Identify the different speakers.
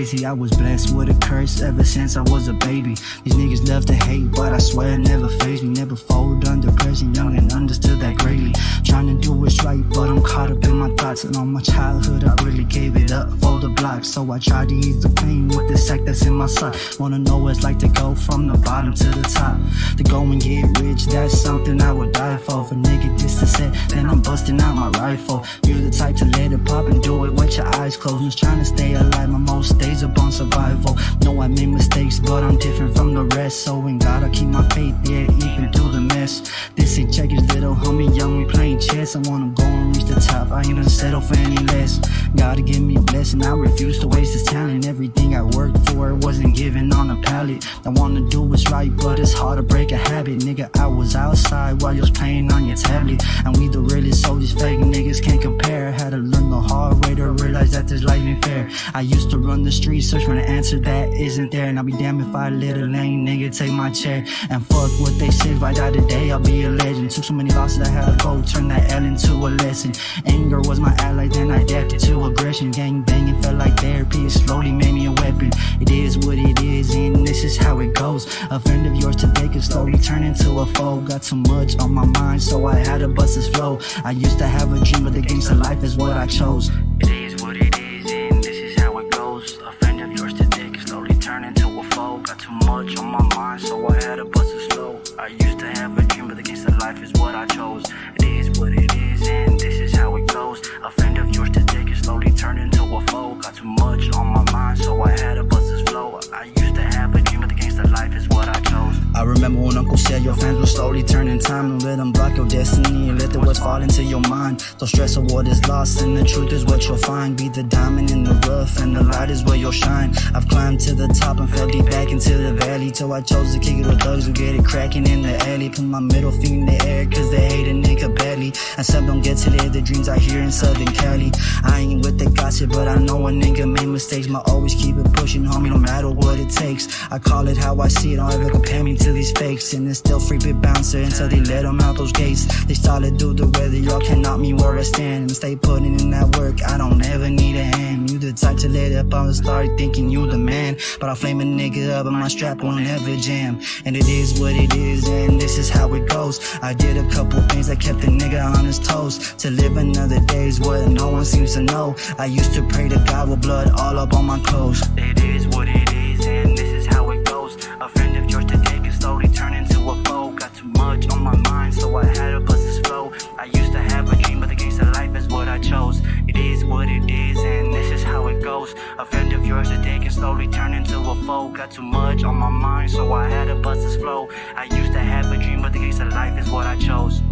Speaker 1: crazy. I was blessed with a curse ever since I was a baby. These niggas love to hate, but I swear it never fazed me. Never fold under pressure, young and understood that greatly. Trying to do what's right, but I'm caught up in my thoughts. And on my childhood, I really gave it up for the block. So I tried to ease the pain with the sack that's in my sock. Wanna know what it's like to go from the bottom to the top. To go and get rich, that's something I would die for. For nigga just to set, then I'm busting out my rifle. You're the type to let it pop and do it with your eyes closed. Just trying to stay alive, my most days up on survival. Know I made mistakes, but I'm different from the rest. So in God I keep my faith, yeah, even through the mess. This ain't Checkers, little homie, young, we playing chess. I wanna go and reach the top, I ain't gonna settle for any less. Gotta give me a blessing, I refuse to waste this talent. Everything I worked for wasn't given on a pallet. I wanna do what's right, but it's hard to break a habit. Nigga, I was outside while you was playing on your tablet. And we the realest, so these fake niggas can't compare. Had to learn the hard way to realize that this life ain't fair. I used to run the streets, search for an answer that isn't there. And I'll be damned if I let a lame nigga take my chair. And fuck what they say, if I die today, I'll be a legend. Took so many losses, I had to go turn that L into a lesson. Anger was my ally, then I adapted to aggression. Gang banging felt like therapy, it slowly made me a weapon. It is what it is, and this is how it goes. A friend of yours today could slowly turn into a foe. Got too much on my mind, so I had to bust this flow. I used to have a dream, but the gangsta life is what I chose. It is what it is, and this is how it goes. A friend of yours today could slowly turn into a foe. Got too much on my mind, so I had to bust this flow. I used to have a dream, but the gangsta life is what I chose. It is what it is, and this is how it goes. A friend of yours today could slowly turn into a foe. Got too much on my mind, so I had to bust this flow. I used to have a dream, but the gangsta life is what I chose. I remember when Uncle said your fans will slowly turn in time. And let them block your destiny and let the words fall into your mind. Don't stress of what is lost, and the truth is what you'll find. Be the diamond in the rough, and the light is where you'll shine. I've climbed to the top and fell deep back into the valley, till I chose to kick it with thugs who get it cracking in the alley. Put my middle finger in the air, cause they hate a nigga badly. And some don't get to live the dreams I hear in Southern Cali. I ain't with the gossip, but I know a nigga made mistakes. My always keep it pushing, homie, no matter what it takes. I call it how I see it, don't ever compare me to these fakes. And it's still free bit bouncer until they let them out those gates. They started to do the weather, y'all can't knock me where I stand. And stay putting in that work, I don't ever need a hand. You the type to let up on the start thinking you the man, but I'll flame a nigga up and my strap won't ever jam. And it is what it is, and this is how it goes. I did a couple things that kept the nigga on his toes. To live another day's what no one seems to know. I used to pray to God with blood all up on my clothes. It is what it is, and this is how it goes. A friend of yours today can slowly turn into a foe. Got too much on my mind, so I had to bust this flow. I used to have a dream, but the gangsta life is what I chose. It is what it is, and this is how it goes. A friend of yours today can slowly turn into a foe. Got too much on my mind, so I had to bust this flow. I used to have a dream, but the gangsta life is what I chose.